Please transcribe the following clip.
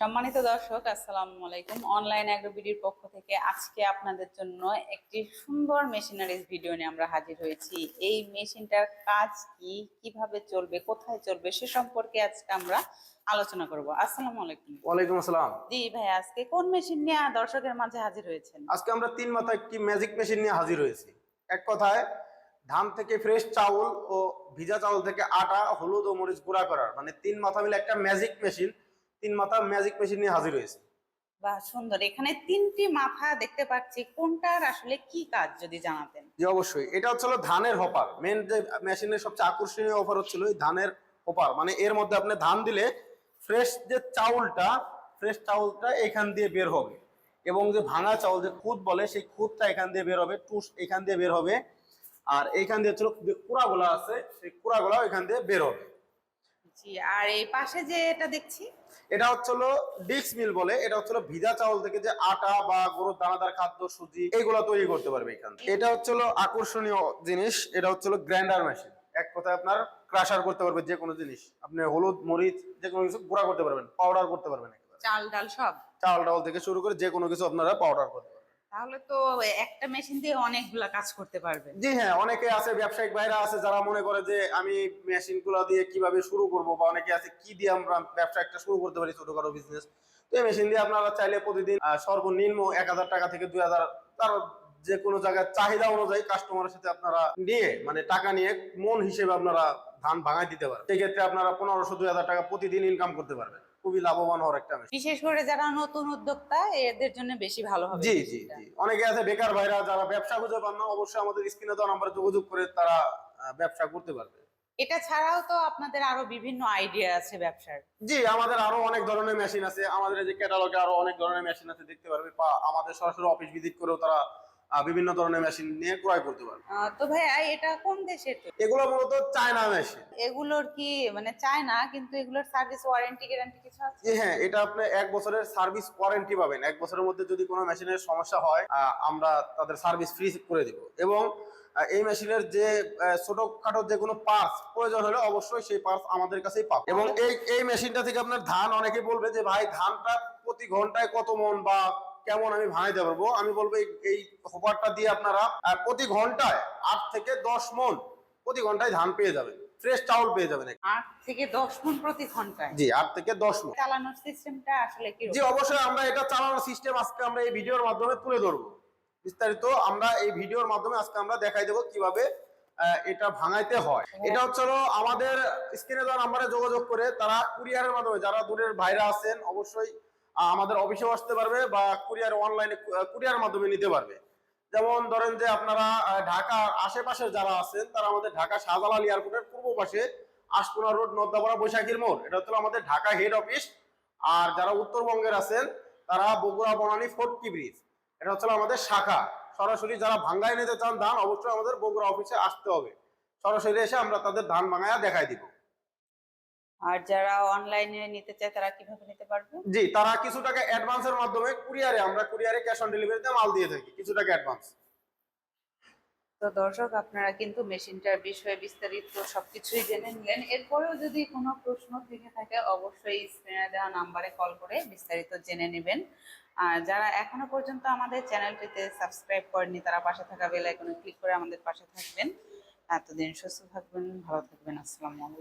সম্মানিত দর্শক, আসসালামু আলাইকুম। অনলাইন অ্যাগ্রোবিডির পক্ষ থেকে আজকে আপনাদের জন্য একটি সুন্দর মেশিনারিজ ভিডিও নিয়ে আমরা হাজির হয়েছি। এই মেশিনটার কাজ কি, কিভাবে চলবে, কোথায় চলবে সে সম্পর্কে আজকে আমরা আলোচনা করব। আসসালামু আলাইকুম। ওয়ালাইকুম আসসালাম। জি ভাই, আজকে কোন মেশিন নিয়ে দর্শকের মাঝে হাজির হয়েছেন? আজকে আমরা তিন মাথা একটি ম্যাজিক মেশিন নিয়ে হাজির হয়েছি। এক কথায় ধান থেকে ফ্রেশ চাউল ও ভিজা চাউল থেকে আটা, হলুদ ও মরিচ গুঁড়া করার মানে তিন মাথা মিলে একটা ম্যাজিক মেশিন, তিন মাথা ম্যাজিক মেশিন নিয়ে হাজির হয়েছে। বাহ, সুন্দর। এখানে তিনটি মাথা দেখতে পাচ্ছি, কোনটার আসলে কি কাজ যদি জানাতেন। জি অবশ্যই, এটা হচ্ছিল ধানের হপার। মেন যে মেশিনের সবচেয়ে আকর্ষণীয় অফার হচ্ছিল এই ধানের হপার। মানে এর মধ্যে আপনি ধান দিলে ফ্রেশ চাউলটা এখান দিয়ে বের হবে, এবং যে ভাঙা চাউল যে খুদ বলে সেই খুদটা এখান দিয়ে বের হবে, টুস এখান দিয়ে বের হবে, আর এইখান দিয়ে হচ্ছিল যে কুড়াগুলা আছে সেই কুড়াগুলাও এখান দিয়ে বের হবে। জি, আর এই পাশে যে এটা দেখছি, এটা হচ্ছিল ডিক্স মিল বলে। এটা হচ্ছিল ভিজা চাউল থেকে যে আটা বা গরুর দানাদার খাদ্য, সুজি এইগুলা তৈরি করতে পারবে এখান থেকে। এটা হচ্ছিল আকর্ষণীয় জিনিস, এটা হচ্ছিল গ্রাইন্ডার মেশিন। এক কথায় আপনার ক্রাশার করতে পারবে যে কোনো জিনিস, আপনি হলুদ মরিচ যে কোনো কিছু গুঁড়া করতে পারবেন, পাউডার করতে পারবেন। চাল ডাল সব, চাল ডাল থেকে শুরু করে যে কোনো কিছু আপনারা পাউডার করতে পারবেন। তাহলে তো একটা মেশিন দিয়ে অনেকগুলা কাজ করতে পারবেন। জি হ্যাঁ, অনেকে আছে ব্যবসায়িক ভাইরা আছে যারা মনে করে যে আমি মেশিন গুলা দিয়ে কিভাবে শুরু করব, বা অনেকে আছে কি দিয়ে আমরা ব্যবসা একটা শুরু করতে পারি, ছোটখাটো বিজনেস। তো এই মেশিন দিয়ে আপনারা চাইলে প্রতিদিন সর্বনিম্ন 1000 টাকা থেকে 2000, তার যে কোনো জায়গায় চাহিদা অনুযায়ী কাস্টমারের সাথে আপনারা নিয়ে মানে টাকা নিয়ে মন হিসেবে আপনারা ধান ভাঙায় দিতে পারেন। সেক্ষেত্রে আপনারা 1500-2000 টাকা প্রতিদিন ইনকাম করতে পারবেন। খুবই লাভবান হওয়ার একটা মেশিন। বিশেষ করে যারা নতুন উদ্যোক্তা, এদের জন্য বেশি ভালো হবে জি জি মেশিনটা। জি, অনেকে আছে বেকার ভাইরা যারা ব্যবসা খুঁজে পান না, অবশ্যই আমাদের স্ক্রিনে দেওয়া নাম্বারে যোগাযোগ করে তারা ব্যবসা করতে পারবে। এটা ছাড়াও তো আপনাদের আরো বিভিন্ন আইডিয়া আছে ব্যবসার। জি, আমাদের আরো অনেক ধরনের মেশিন আছে। আমাদের এই যে ক্যাটালগে আরো অনেক ধরনের মেশিন আছে, দেখতে পারবে, বা আমাদের সরাসরি অফিস ভিজিট করেও তারা বিভিন্ন ধরনের মেশিন নিয়ে ক্রয় করতে পারবে। তো ভাইয়া, এটা কোন দেশের? এগুলো মূলত চায়না মেশিন। এগুলোর কি মানে চায় না, কিন্তু এগুলোর সার্ভিস ওয়ারেন্টি গ্যারান্টি কিছু আছে? জি হ্যাঁ, এটা আপনি 1 বছরের সার্ভিস ওয়ারেন্টি পাবেন। 1 বছরের মধ্যে যদি কোনো মেশিনের সমস্যা হয় আমরা তাদের সার্ভিস ফ্রি করে দিব। এবং এই মেশিনের যে ছোটখাটো যে কোনো পার্টস প্রয়োজন হলে অবশ্যই সেই পার্টস আমাদের কাছেই পাবেন। এবং এই মেশিনটা থেকে আপনার ধান, অনেকেই বলবে যে ভাই ধানটা প্রতি ঘন্টায় কত মন বা কেমন আমি ভাঙাইতে পারবো, আমি বলবো এই হোপারটা দিয়ে আপনারা প্রতি ঘন্টায় 8 থেকে 10 মন প্রতি ঘন্টায় ধান পেয়ে যাবেন, ফ্রেশ চাউল পেয়ে যাবেন। 8 থেকে 10 মণ প্রতি ঘন্টায়? জি, 8 থেকে 10 মন। চালানোর সিস্টেমটা আসলে কি? জি অবশ্যই, আমরা এটা চালানোর সিস্টেম আজকে আমরা এই ভিডিওর মাধ্যমে তুলে ধরবো। বিস্তারিত আমরা এই ভিডিওর মাধ্যমে আজকে আমরা দেখাই দেবো কিভাবে এটা ভাঙাইতে হয়। এটা হচ্ছে আমাদের স্ক্রিনে দেওয়া নাম্বারে যোগাযোগ করে তারা কুরিয়ারের মাধ্যমে, যারা দূরের ভাইরা আছেন অবশ্যই আমাদের অফিসেও আসতে পারবে, বা কুরিয়ার অনলাইনে কুরিয়ার মাধ্যমে নিতে পারবে। যেমন ধরেন যে আপনারা ঢাকার আশেপাশে যারা আছেন তারা আমাদের ঢাকা শাহজালাল এয়ারপোর্টের পূর্ব পাশে আশপুরা রোড, নদ্দাপাড়া, বৈশাখীর মোড়, এটা হচ্ছে আমাদের ঢাকা হেড অফিস। আর যারা উত্তরবঙ্গের আছেন তারা বগুড়া বনানী ফোর্টকি ব্রিজ, এটা হচ্ছে আমাদের শাখা। সরাসরি যারা ভাঙ্গায় নিতে চান ধান, অবশ্যই আমাদের বগুড়া অফিসে আসতে হবে। সরাসরি এসে আমরা তাদের ধান ভাঙায়া দেখাই দিব। আর যারা অনলাইনে নিতে চায় তারা কিভাবে নিতে পারবে? জি, তারা কিছু টাকা অ্যাডভান্সের মাধ্যমে আমরা কুরিয়ারে ক্যাশ অন ডেলিভারিতে মাল দিয়ে থাকি, কিছু টাকা অ্যাডভান্স। তো দর্শক, আপনারা কিন্তু মেশিনটার বিষয়ে বিস্তারিত সবকিছুই জেনে নিলেন। এরপরেও যদি কোনো প্রশ্ন থেকে থাকে অবশ্যই স্ক্রিনে দেওয়া নাম্বারে কল করে বিস্তারিত জেনে নেবেন। আর যারা এখনো পর্যন্ত আমাদের চ্যানেলটিতে সাবস্ক্রাইব করেননি তারা পাশে থাকা বেল আইকনে ক্লিক করে আমাদের পাশে থাকবেন। এতদিন সুস্থ থাকবেন, ভালো থাকবেন। আসসালামু আলাইকুম।